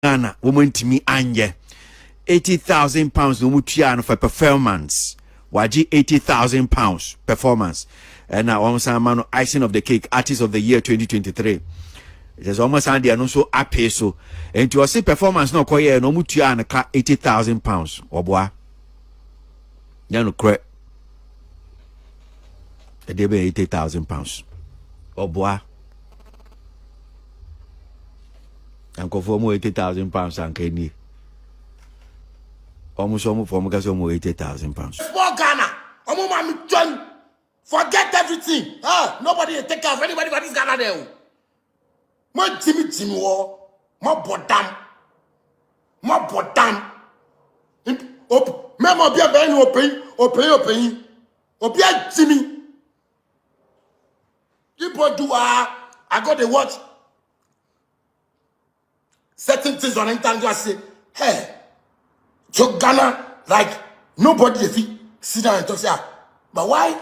Ghana, woman to me, anye. £80,000 no mutuano for performance. Waji £80,000 performance. And now almost a man icing of the cake, artist of the year 2023. It is almost Andy and also a peso. And to say performance no koye no mutuano £80,000. Obwa. Yano cre. A debe £80,000. Obwa. And conform £80,000 and Kenny. Almost from £80,000. Small Ghana. Mami John. Forget everything. Nobody take care of anybody but this Ghana there. My Jimmy war. My bottom. Memo be a ben open. Obia Jimmy. People do I got to watch certain things on internet. I say, hey. So Ghana, like nobody if he sit down and talk say, but why?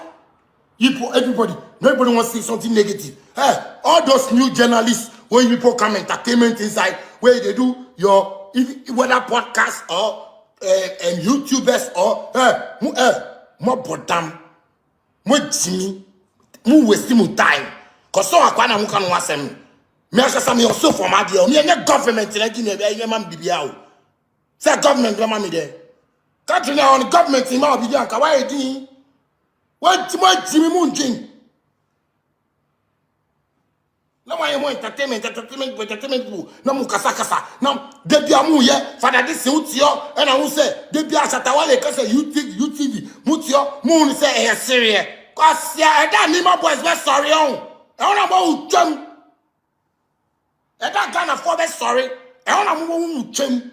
Everybody wants to say something negative. Hey, all those new journalists, when people come entertainment inside, where they do your whether podcast or and YouTubers or more bottom, more Jimmy, more wasting time. Cause so akwana mu kan wasem. Me asasa me also for my deal. Me any government like me be man bibia. Say government grandma me there. Country now on government in my obedient. Why do? What Jimmy Moonjin? No more entertainment. No more kasa. Now debi amu ye. Father this utio. And I will say debi asatawale kase UTV. Mutio moon say eh serious. Cause ya that me my boys be sorry on. I wanna go jam. That Ghana for be sorry. I wanna move jam.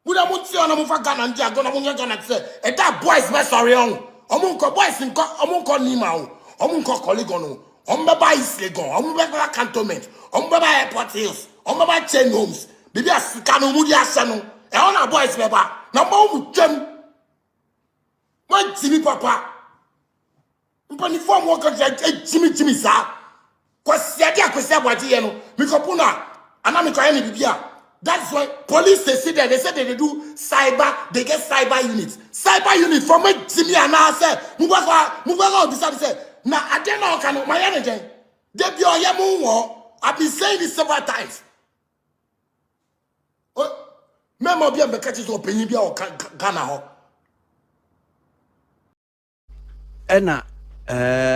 Buda muti ona mufa Ghana ndi agona munya Ghana say e that boys be sorry on omunko boys nko omunko nima o omunko colleague no ombeba islegon ombeba cantonment ombeba airport hills ombeba chain homes bibi asika no mudi ase no e ona boys beba na mo mu twam mo Jimmy papa mpani form work Jimmy sa kwasi ade akwasi aboagy ye no mikopuna ana mikoye ni bibia. That's why police they see that they say they do cyber, they get cyber units. Cyber unit from me Jimmy and I say, Mubaka decide say, now I don't know can my energy. They be on your I've been saying this several times. Memo be a catches opinion be or Ghana.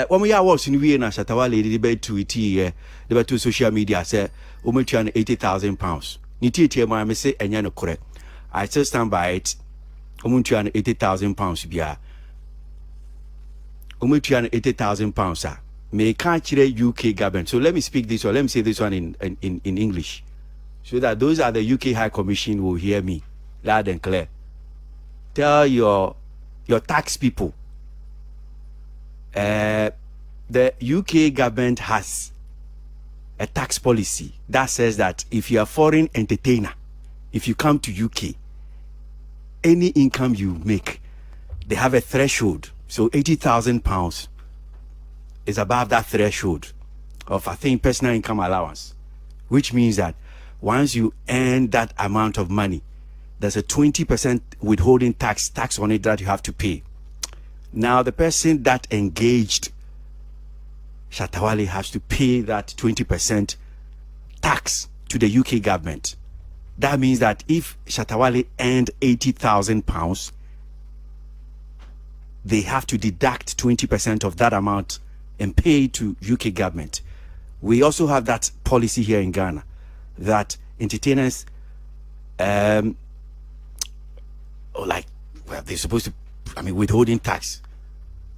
When we are watching Vienna, Shatawale debate to it here, debate to social media say, Umetuan £80,000. Niti ma me say enya no correct. I still stand by it. Omuntuan £80,000 bia. Omuntuan £80,000 may can't chire UK government. So let me speak this or let me say this one in English. So that those are the UK High Commission will hear me loud and clear. Tell your tax people. The UK government has a tax policy that says that if you are a foreign entertainer, if you come to UK, any income you make, they have a threshold. So £80,000 is above that threshold of, I think, personal income allowance, which means that once you earn that amount of money, there's a 20% withholding tax on it that you have to pay. Now, the person that engaged Shatawale has to pay that 20% tax to the UK government. That means that if Shatawale earned £80,000, they have to deduct 20% of that amount and pay to UK government. We also have that policy here in Ghana that entertainers, they're supposed to, withholding tax.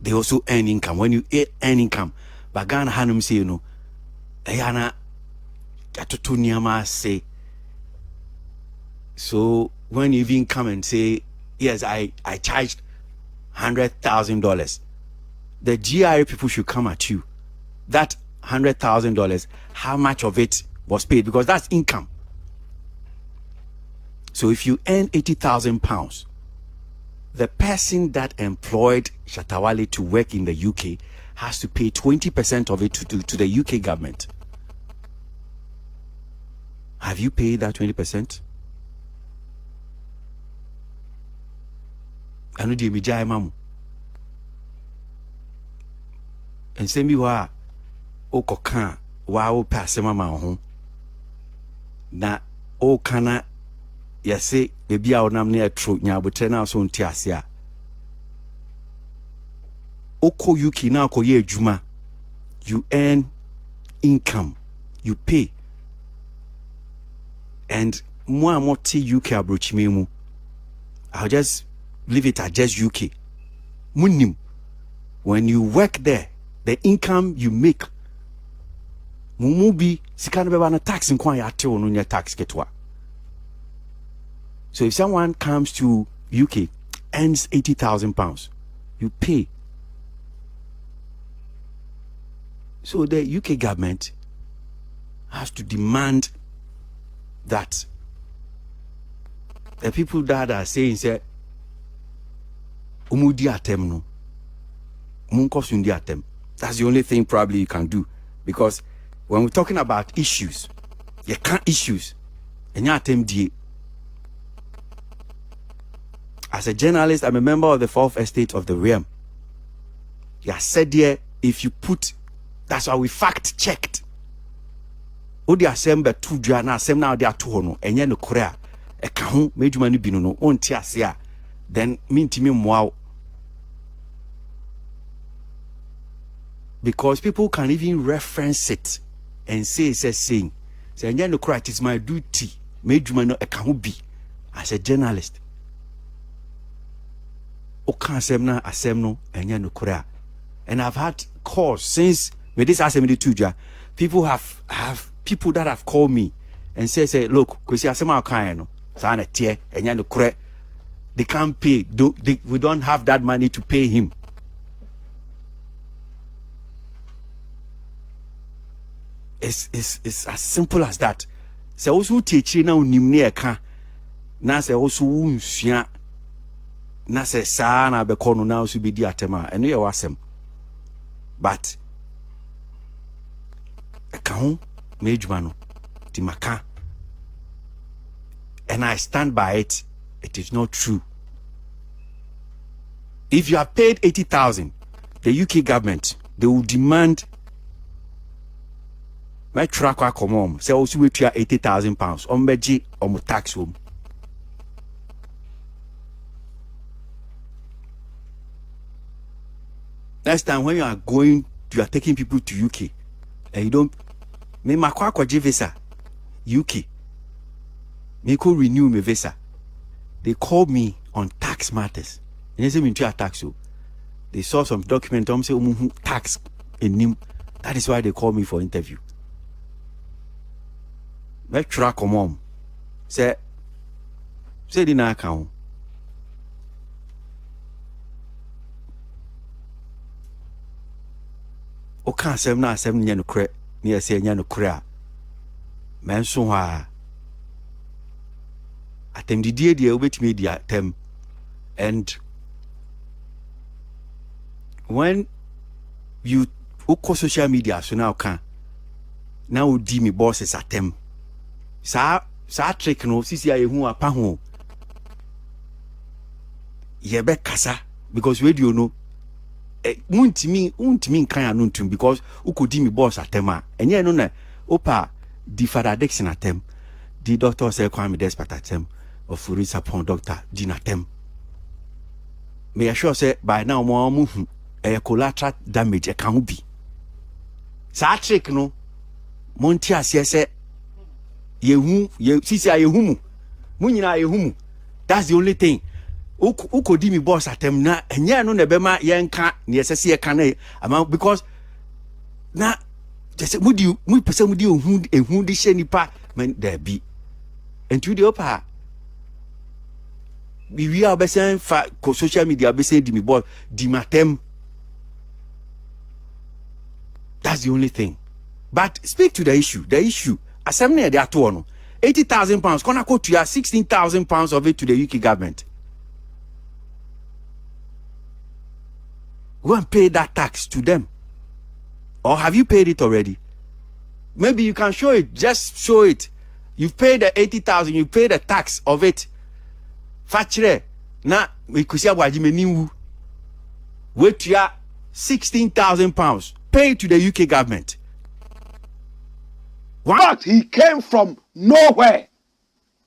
They also earn income. When you earn income, but Ghana hanum say, Ayana Atutunyama say. So when you even come and say, yes, I charged $100,000, the GRA people should come at you. That $100,000, how much of it was paid? Because that's income. So if you earn £80,000, the person that employed Shatawale to work in the UK has to pay 20% of it to the UK government. Have you paid that 20%? anu de mi jai mamu ensemi wa o koka wa o pass mama ho na o kana yase bebi a onam na etro nya abotre na so nti ase a oko UK na akoye adwuma you earn income you pay and mo amoti UK abrochime mu I'll just leave it at just UK munim when you work there the income you make mumubi sikana beba na tax nkwan ya ate no nya tax ketwa. So if someone comes to UK earns £80,000 you pay. So the UK government has to demand that the people that are saying say umudi atem no munkosundi atem. That's the only thing probably you can do, because when we're talking about issues, you can't issues and you attempt die. As a journalist, I'm a member of the fourth estate of the realm. You said there, if you put, that's why we fact checked. Odi assemble two jana assemble now they are two no enye no korea e ka ho medjuma no bi no onti ase a then mintimi mwa, because people can even reference it and say it's a saying say enye no korea, it is my duty medjuma no e ka ho bi as a journalist o kan asem no enye no korea. And I've had calls since with this assembly two ja people have people that have called me and say look kwesi asema kan no sa na tie enya no kure, they can't pay, we don't have that money to pay him. It's as simple as that. Se osu teaching na onim ne eka na se osu unsua na se sa na be kono na osu be di atema eno ye wasem, but eka Mejumano Timaka, and I stand by it. It is not true. If you have paid 80,000, the UK government, they will demand my track come home. Say also we pay £80,000 on beji on tax home. Next time when you are taking people to UK and you don't me makwa kwaje visa UK, me ko renew me visa, they called me on tax matters and they say me to tax so they saw some document say tax in him. That is why they called me for interview. Me track come on say the na account o kan asem na asem nya no kre near say no kura menso ha atem di die obetimi di atem. And when you uko social media so now can now di me bosses atem sa trick no sisi ayehu apa ho ye be kasa, because radio no untimi nkan anu ntum, because ukodi me boss atema enye no na opa di Father Dixon atem, di doctor say Kwame Despot atem, of Furisa Pon doctor di natem. Me assure say by now mo hu collateral damage e kan bi sa trick no monti ase say yehu sisi ayehu mu munyina ayehu mu. That's the only thing. Ukodi me boss atem na enye no na bema yenka ne yesese ye kan ama, because na just mu pese mu di ehun di hye nipa man da bi entu di opa bi wi obesen fa ko social media obesen di me boss di matem. That's the only thing. But speak to the issue asem na dey ato no £80,000 kona ko to £16,000 of it to the UK government. Go and pay that tax to them. Or have you paid it already? Maybe you can show it. Just show it. You've paid the 80,000. You pay the tax of it. Fachre. na Kwesi Aboagy meniwu wetua £16,000 paid to the UK government. But he came from nowhere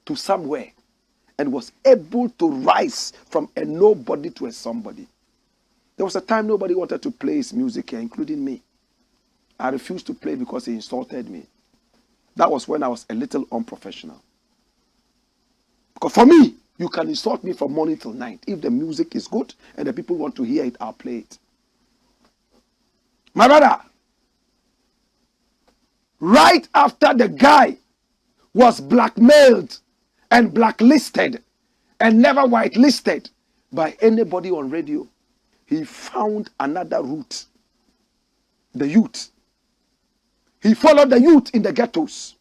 to somewhere and was able to rise from a nobody to a somebody. There was a time nobody wanted to play his music here, including me. I refused to play because he insulted me. That was when I was a little unprofessional. Because for me, you can insult me from morning till night. If the music is good and the people want to hear it, I'll play it. My brother, right after the guy was blackmailed and blacklisted and never whitelisted by anybody on radio, he found another route. The youth. He followed the youth in the ghettos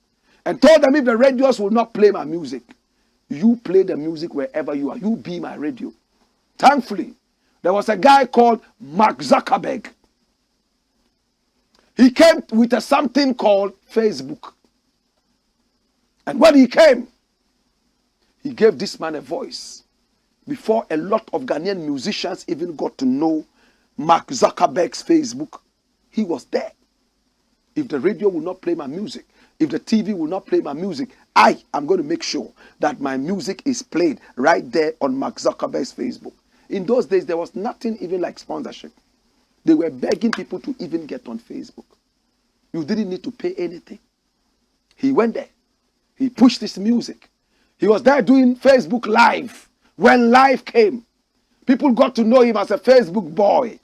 and told them, if the radios will not play my music, you play the music wherever you are. You be my radio. Thankfully, there was a guy called Mark Zuckerberg. He came with something called Facebook. And when he came, he gave this man a voice. Before a lot of Ghanaian musicians even got to know Mark Zuckerberg's Facebook, he was there. If the radio will not play my music, if the TV will not play my music, I am going to make sure that my music is played right there on Mark Zuckerberg's Facebook. In those days, there was nothing even like sponsorship. They were begging people to even get on Facebook. You didn't need to pay anything. He went there. He pushed his music. He was there doing Facebook Live. When live came, people got to know him as a Facebook boy.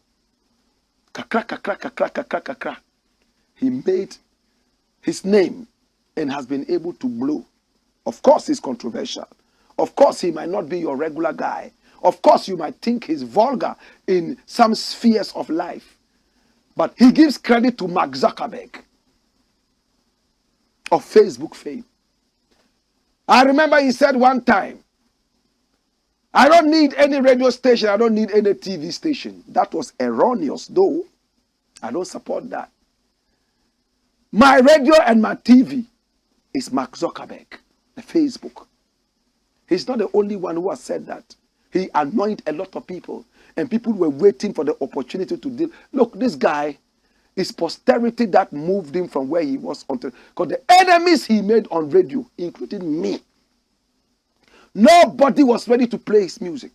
Kakra, kakra, kakra, kakra, kakra. He made his name and has been able to blow. Of course, he's controversial. Of course, he might not be your regular guy. Of course, you might think he's vulgar in some spheres of life. But he gives credit to Mark Zuckerberg of Facebook fame. I remember he said one time, I don't need any radio station. I don't need any TV station. That was erroneous, though. I don't support that. My radio and my TV is Mark Zuckerberg, the Facebook. He's not the only one who has said that. He anointed a lot of people, and people were waiting for the opportunity to deal. Look, this guy is posterity that moved him from where he was until, because the enemies he made on radio, including me, nobody was ready to play his music.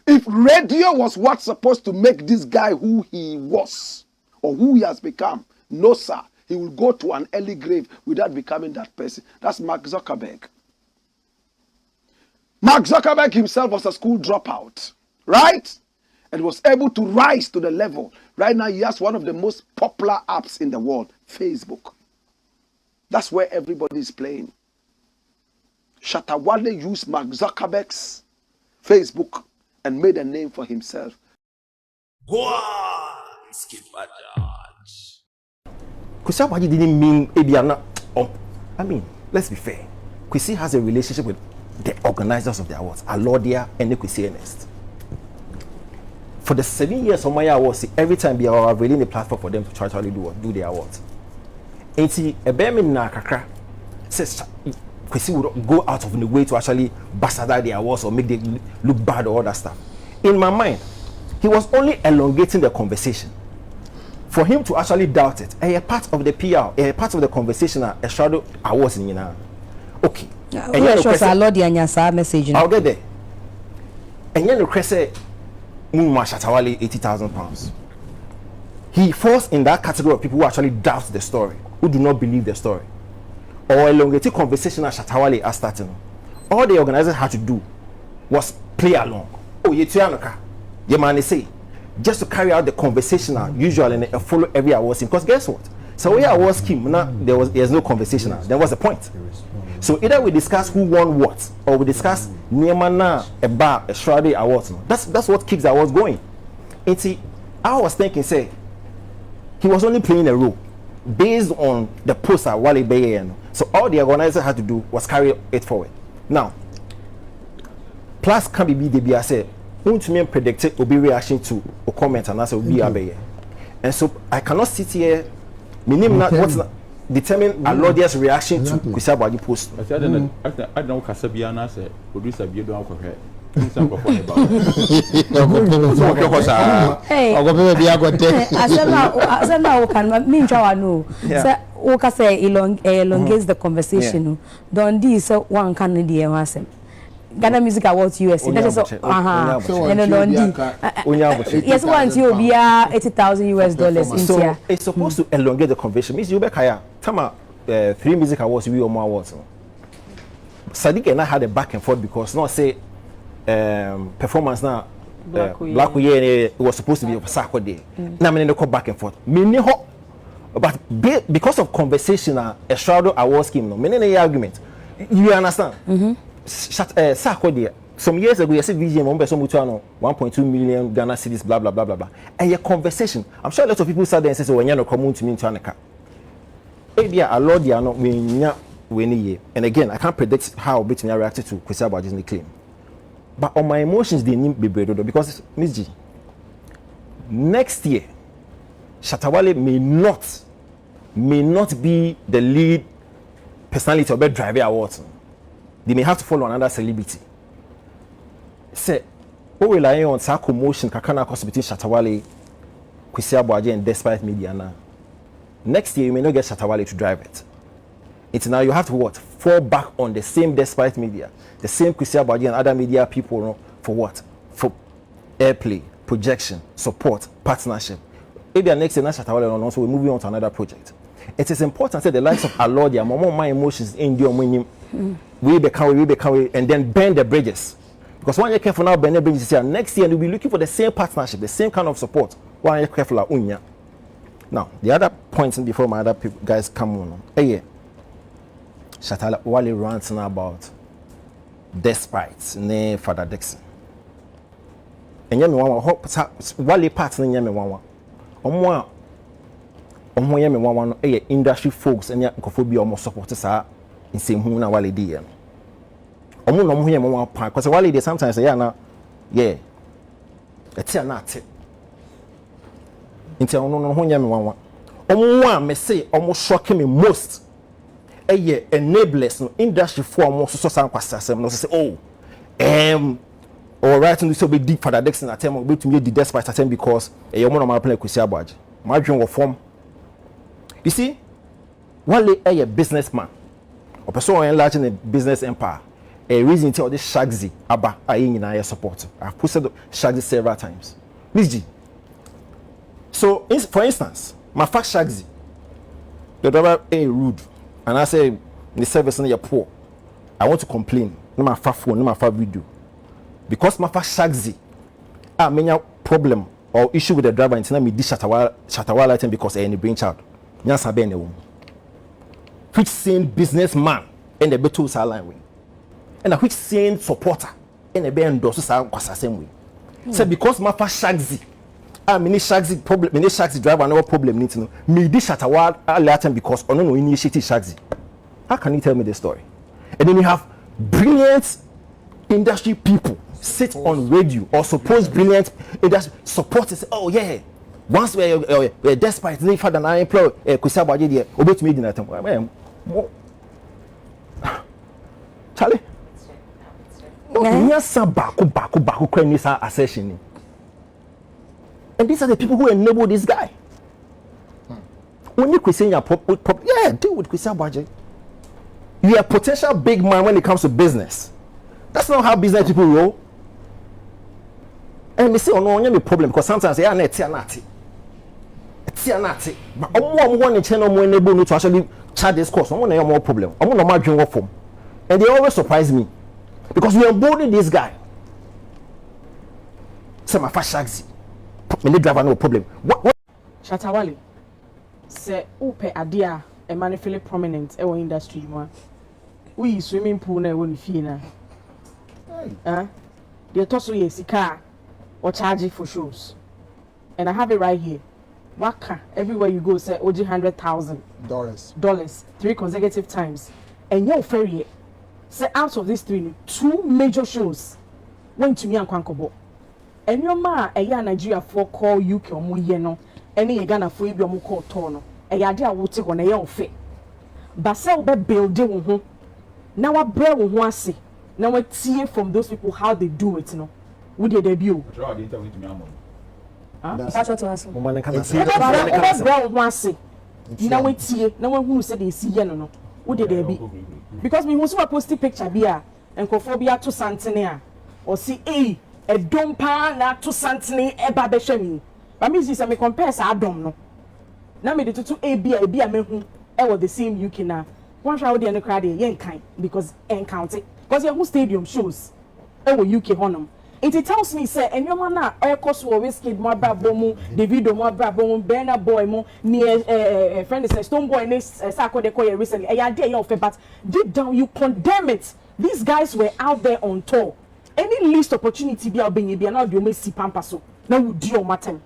If radio was what's supposed to make this guy who he was or who he has become, no sir, he will go to an early grave without becoming that person. That's Mark Zuckerberg. Mark Zuckerberg himself was a school dropout, right? And was able to rise to the level. Right now, he has one of the most popular apps in the world, Facebook. That's where everybody is playing. Shatter Wale used Mark Zuckerberg's Facebook and made a name for himself. Kwesi Aboagy didn't mean Ebiana. I mean, let's be fair. Kwesi has a relationship with the organizers of the awards, Alodia and Kwesi Ernest. For the 7 years of my awards, every time we are availing a platform for them to try to do the awards. And see, a bear na kakra says Kwesi would go out of the way to actually bastardize the awards or make them look bad or all that stuff. In my mind, he was only elongating the conversation. For him to actually doubt it, a part of the PR, a part of the conversation, a shadow awards in okay. And you message. I'll get there. And you request Shatawale £80,000. He falls in that category of people who actually doubt the story, who do not believe the story. Or elongated conversation at Shatawale as starting. All the organizers had to do was play along. Oh, you man say, just to carry out the conversation usually and follow every award scheme. Because guess what? So we award scheme, there's no conversation. Then what's the point? So either we discuss who won what, or we discuss Niemana, a bar, a Shroud awards. That's what keeps the awards going. And see, I was thinking, say, he was only playing a role based on the poster Wale Baye. So all the organizer had to do was carry it forward. Now, plus can be the say, won't me predict it will be reaction to a comment and answer will be Abaye. And so I cannot sit here, meaning not what's not determine Alodia's reaction to Kwesi Aboagy post. I don't know Kasabiana say producer be don't Hey, I said now can mean try no. So Oka say elongates the conversation. Don't this one can the answer. Ghana Music Awards USA. That is yes, once you be $80,000 in so it's supposed to elongate the conversation. Means you be kaya. Tama 3 music awards we or more awards. Sadiq and I had a back and forth because not say performance now Black it was supposed to be a Sako day. Now me no go back and forth. Me but because of conversation a shroud award scheme no. Me no argument. You understand? Sako day. Some years ago, you see VGM on person mutuano 1.2 million Ghana cedis, blah blah blah blah blah. And your conversation, I'm sure a lot of people sat there and say, "When you're not coming to me to anaka." Maybe a lot they are not winning. And again, I can't predict how bit me reacted to Kwesi Aboagye's claim. But on my emotions, they need to be breaded because Miss G. Next year, Shatter Wale may not be the lead personality of the driver awards. They may have to follow another celebrity. Say, we rely on some commotion kakana cost between Shatter Wale, Kwesi Aboagye, and Despite Media now. Next year you may not get Shatter Wale to drive it. It's now you have to what? Fall back on the same Despite Media, the same Kwesi Aboagye and other media people, no, for what? For airplay, projection, support, partnership. Maybe next year Shatter Wale and also we're moving on to another project. It is important that the likes of Alodia, my emotions in the winning. We become, and then bend the bridges. Because when you're careful now, bend the bridges here. Next year, you'll be looking for the same partnership, the same kind of support. When you're careful, like Unya. Now, the other points before my other guys come on. Hey, Shatter Wale rants now about Despite, ne Father Dixon. And yemi one Wale part ne yemi one. Omo yemi one hey industry folks and nkofo bi omo support sa in who na Wale di ya. Omo no mo yemi one part because Wale dey sometimes say na yeah. Etia na ate. Inti ono no ho yemi one. Omo one me say omo shock me most. Enablers no industry for omo so san kwasasem no say oh or right no so be deep for the Dixon attempt be to me the Despite attempt because omo no ma plan Kwesi Aboagye. My dream was form. You see, Wale a businessman. A person enlarging a business empire. A reason to all this Shagzy Abba I support. I've posted Shagzy several times. Miss G. So, for instance, my fact Shagzy, the driver rude, and I say the service in your poor. I want to complain. No my fat phone, no my fat video, because my fact Shagzy, I mean problem or issue with the driver until me this Shatter Wale item because any brainchild. Nyansa be ne wo. Which same businessman in the betul line way. And which same supporter in the be endorse sa kwasasem way. Say because my fa Shagzy. Me Shagzy problem, me Shagzy driver no problem need to know. Me this Shatter Wale item because ono no initiate Shagzy. How can you tell me the story? And then you have brilliant industry people sit on radio or supposed brilliant industry supporters say, oh yeah, once we're Despite the father and I employ Kwesi Aboagye there obey me dinner time. Charlie, yes, baku kwenisa assertion. And these are the people who enable this guy. When you question your yeah, deal with Kwesi Aboagye. You are a potential big man when it comes to business. That's not how business people roll. And me say, oh no, you have a problem because sometimes they are not tianati. But one in channel more enable to actually charge this course. I'm more problem. I'm not margin work from. And they always surprise me because we are boarding this guy. Say my fast Shagzy. Me driver no problem. What? Shatter Wale. Say upe adia a man feel prominent in industry man. We swimming pool na won fee na. They toss you a car or charge it for shows. And I have it right here. Waka, everywhere you go, say OG $100,000. 3 consecutive times. And you're ferry. Say out of these 3, 2 major shows went to me and Kwankobo. And your ma, a year Nigeria for call UK or Muyeno, any Ghana for you call Tono. A yadia will take on a young fit. Basel be building now a bread will see. Now we see from those people how they do it, you know. With their debut. That's what was. Now we see, now we say they see, you know. With their debut. Because we also post a picture here and cophobia to Santania or see a dompa na to Santini e babeshemi. But me see me compare sa dom no. Na me the two a me who the same UK na. One shall the other crowd yen kind because encounter. Because you stadium shows UK honum. It tells me say and your man na air cost or whiskey more babomu, Davido more babomu, Bernard boy mo near friend is Stone Boy next Sako de Koya recently. A idea of but deep down you condemn it. These guys were out there on tour. Any least opportunity be being now you may see pampaso. Now you do your matter.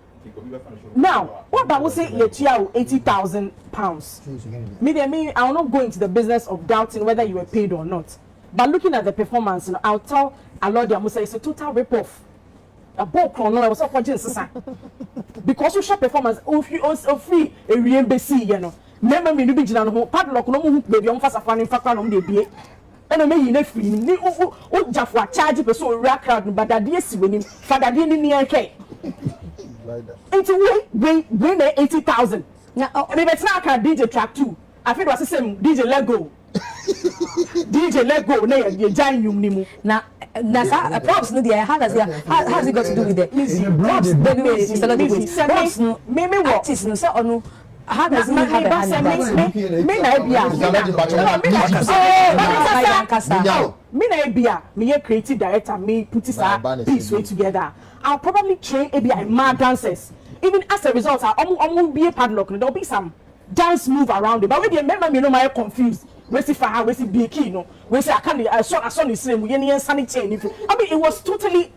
Now, what about we say you 80,000 pounds? Me, I will not go into the business of doubting whether you were paid or not. But looking at the performance, you know, I'll tell a lot of say it's a total rip-off. A ball chrono, I was up watching because you shot performance of free a real BC, you know. Remember me, you be general padlock, no more baby on fast fan in fact on the BA. And I mean, if we need Jaffa charge a so rare crowd, but that yes, winning Father didn't near K. It's win 80,000. Now, maybe it's not a DJ track too. I think it was the same DJ Lego. DJ Lego, nay, you giant you now. Now, props no dear. How does it got to do with it? Props, props, maybe what artists no say or no. How does it have a hand? Me creative director, me put this piece way together. I'll probably train ABI mad dancers. Even as a result, I won't be a padlock. There'll be some dance move around it. But when you remember me, no, I'm confused. We see for how we see big key, no. We say I can't. I saw the same. We any sanity. I mean, it was totally.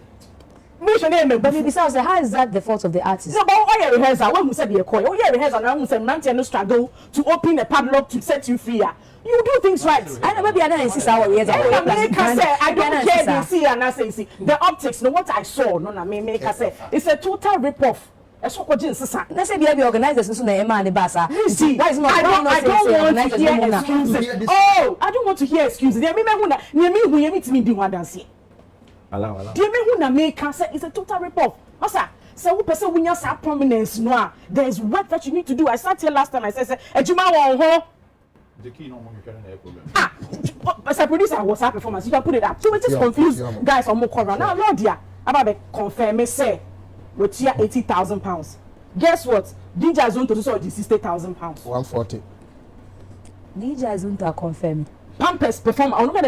But besides, how is that the fault of the artist? No, but why you rehearsal? When we said the call, you rehearsal now. We say man, no struggle to open a padlock to set you free. You do things right. I know maybe I don't insist our years. I don't care. They see and I say the optics. No, what I saw. No, I make I say it's a total rip-off. Let's say the organizers soon man the basa. See, I don't want to hear excuses. Oh, I don't want to hear excuses. They me me do one dance. Allow. Do you mean who na make say it's a total rip-off? Masa, say who person when you say prominence no, there is work that you need to do. I started here last time. I said, "Ejuma won ho." The key no more you carry na problem. As a producer, what's our performance? You can put it up. So it is confused, guys. On more cover now. Lord, yeah, about the confirm me say. With here 80,000 pounds. Guess what? DJ Zone to do so 60,000 pounds. 140. DJ Zone to confirm. Pampers perform. I don't know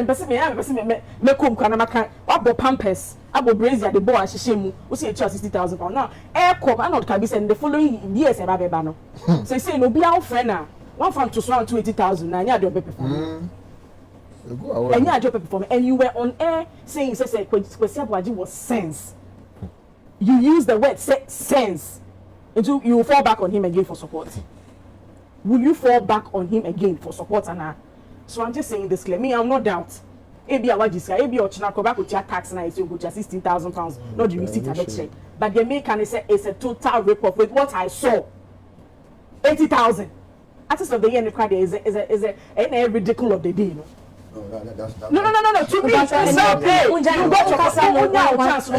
me come kana maka. What Pampers? Abo brazier the boy ashishemu. We say 60,000 pounds. Now air come and not can be send the following years eba beba no. So say no be our friend now. One from to 280,000 na nya do perform. And you are perform and you were on air saying say Kwesi Aboagy was sense. You use the word sense until you fall back on him again for support. Will you fall back on him again for support? And so I'm just saying this clearly. I'm not doubt. Maybe or China go back with your tax now. You go to 16,000 pounds. Not the receipt election. But the main can say it's a total rip-off with what I saw. 80,000. Artist of the year in the crowd is a ridiculous of the day. No. To me, it's not pay. You got to Casa Munya chance.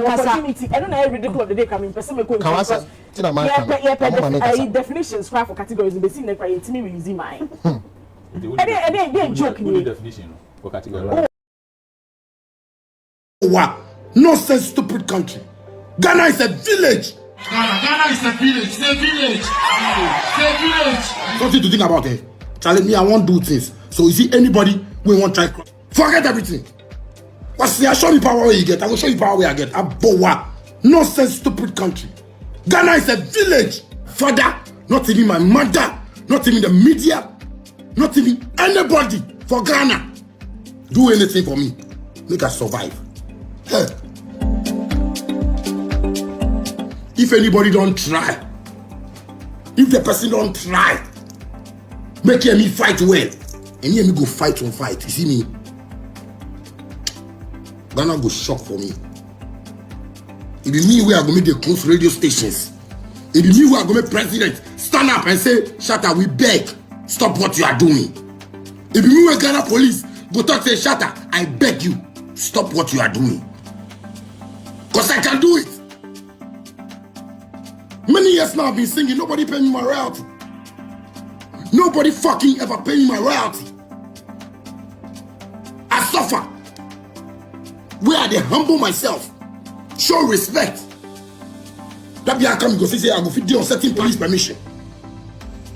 Opportunity. I don't know every ridiculous of the day coming. Definitions for categories in the scene. It's me using mine. And then joke me. Definition for category. Wow, nonsense, stupid country. Ghana is a village. Ghana is a village. It's a village. It's a village. Something to think about it. Charlie, me, I won't do things. So you see anybody we want try forget everything. What's the show me power where you get? I will show you power where I get. Aboa. Nonsense, stupid country. Ghana is a village. Father, not even my mother, not even the media, not even anybody for Ghana. Do anything for me. Make us survive. Hey. If anybody don't try, if the person don't try, make me fight well, and hear me go fight on fight. You see me? Ghana go shock for me. It be me where I go make the close radio stations. It be me where I go make president. stand up and say, Shatter, we beg, stop what you are doing. If you were Ghana police, go talk to Shatter, I beg you, stop what you are doing. Because I can do it. Many years now I've been singing, nobody paying me my royalty. Nobody fucking ever paying me my royalty. I suffer. Where I humble myself, show respect. That be I come go say I go fit on certain police permission.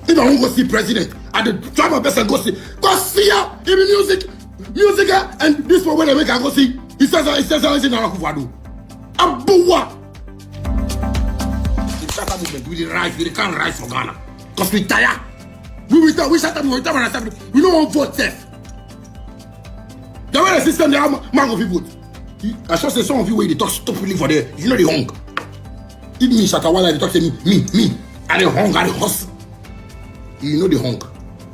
If I won't go see president, I try my best and go see ya. Even music, and this one when they make I go see. He says in Arakufadu. Abuwa. The Shatter movement, we can't rise for Ghana. Because we tired. We Shatter movement, we don't want vote safe. The way the system, they have man of people. I should say some of you where they talk stupidly for the, you know the hung. If me Shatter Wale, they talk to me, I the hung, I the hustle. You know the hung.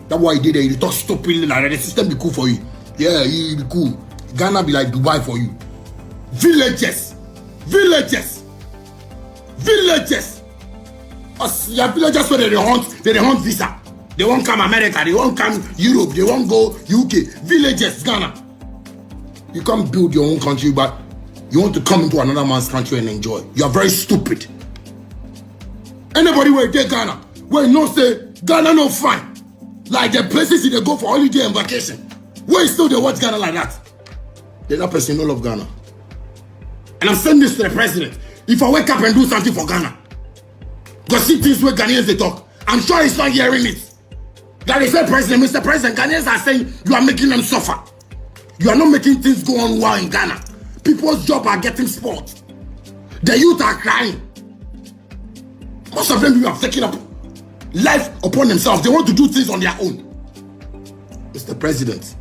That's why he did it. He talk stupidly like the system be cool for you. Yeah, he be cool. Ghana be like Dubai for you. Villages. Your villagers where they hunt visa. They won't come America, they won't come Europe, they won't go UK. Villages, Ghana. You can't build your own country, but you want to come into another man's country and enjoy. You are very stupid. Anybody where they Ghana, where you know say Ghana no fine. Like the places they go for holiday and vacation. Where still they watch Ghana like that? They're not person no love Ghana. And I'm saying this to the president. If I wake up and do something for Ghana, go see things where Ghanaians they talk. I'm sure he's not hearing it. That is the president, Mr. President, Ghanaians are saying you are making them suffer. You are not making things go on well in Ghana. People's jobs are getting spoiled. The youth are crying. Most of them you have taken up life upon themselves. They want to do things on their own. Mr. President,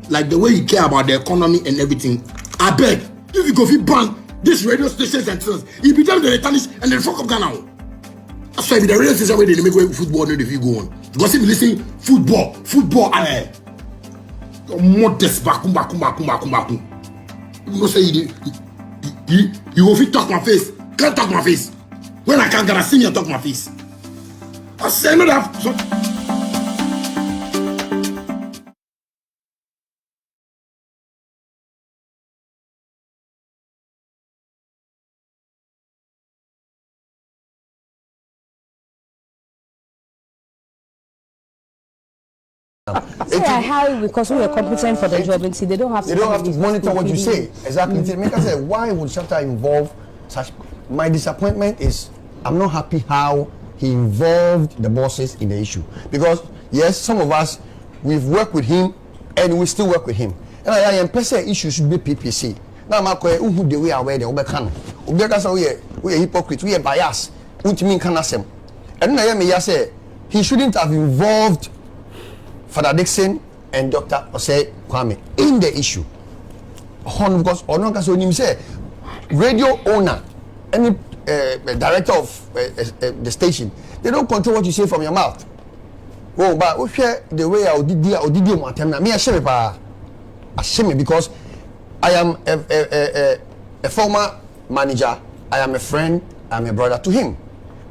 like the way you care about the economy and everything, I beg, if you go fit ban these radio stations and things, it be them the tarnish and then fuck up Ghana. That's why the radio station where they make way football and if you go on. Because if you listen football and modest bakum. You know say you go fit talk my face. Can't talk my face. When I can't get a senior talk my face. I say no that. How because we are competent for the job and see they don't have to monitor what you say. Exactly. Make us say why would Shatter involve such? My disappointment is I'm not happy how he involved the bosses in the issue, because yes, some of us we've worked with him and we still work with him. And I am person issue should be PPC. Now I'm who the way aware the Obekan. Obeka we are hypocrite, we are biased. Ultimin Kanasem. And I am say he shouldn't have involved Father Dixon and Dr. Osei Kwame in the issue. Because say radio owner, any director of the station, they don't control what you say from your mouth. Oh, but we share the way I did me I because I am a former manager, I am a friend, I'm a brother to him.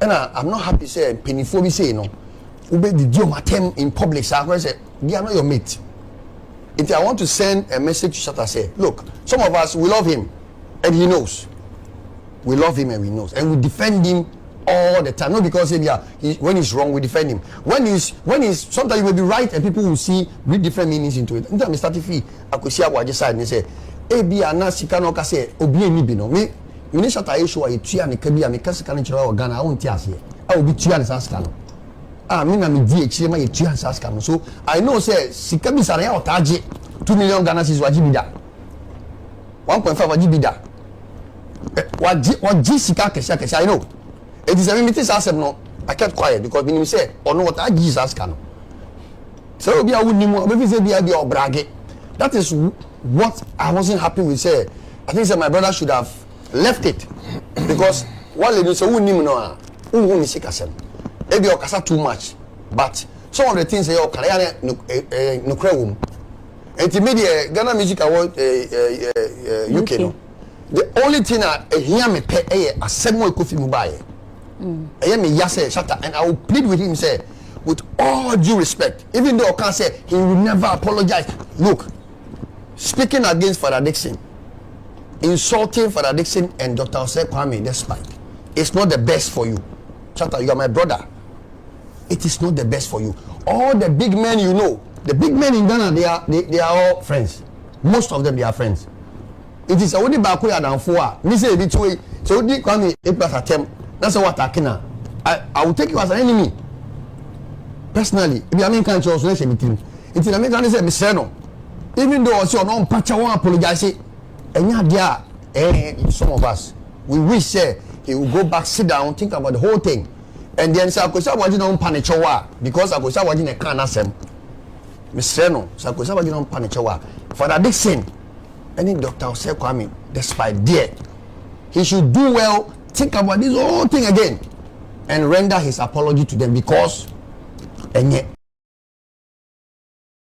And I'm not happy say penny say no. The in public, so I say, they are not your mate. If I want to send a message to Shatter, say, look, some of us, we love him, and he knows. We love him and we knows. And we defend him all the time. Not because when he's wrong, we defend him. When he's sometimes you may be right and people will read different meanings into it. Until I started fee, I could see what I side and say, be a nasi cano say, obi ni bino. Me Shatter issue, I tia and Kabia, me Casacanichua or Ghana, I won't tell you. I will be tia and Saskano. Me na me DH ma ye tua saska so I know say sika bi sare ya otaje 2 million Ghana cedis waji bida 1.5 waji bida waji sika kesa I know it is a meeting asem no I kept quiet because me say ono otaje saska no so obi a woni mu obi say bia obrage. That is what I wasn't happy with. Say I think say my brother should have left it because what they do say woni mu no a woni sika sem. Maybe you kasa too much, but some of the things you can no crewum. And to me, the Ghana Music Award UK no. The only thing I hear me pay a 7 month coffee mobile. me yes say shatter, and I will plead with him say, with all due respect, even though I can't say he will never apologize. Look, speaking against Father Dixon, insulting Father Dixon and Dr. Osei Kwame despite, it's not the best for you. Shatter, you are my brother. It is not the best for you. All the big men you know, the big men in Ghana, they are all friends. Most of them, they are friends. It is only Bakuya than four. Me say it way. So only Kwame 8+ attempt. That's what I can. I will take you as an enemy. Personally, if you are making conscious, let's say meeting. It's in American say Mr. Even though also no patcha won't apologize, and yeah, some of us we wish say he will go back, sit down, think about the whole thing, and then say I could say what you don't panic because I could say what you can't ask him. Mr. No, so I could say what you don't panic for that Dixon. Any Dr. Osei Kwame, despite dear, he should do well, think about this whole thing again, and render his apology to them because, and yet.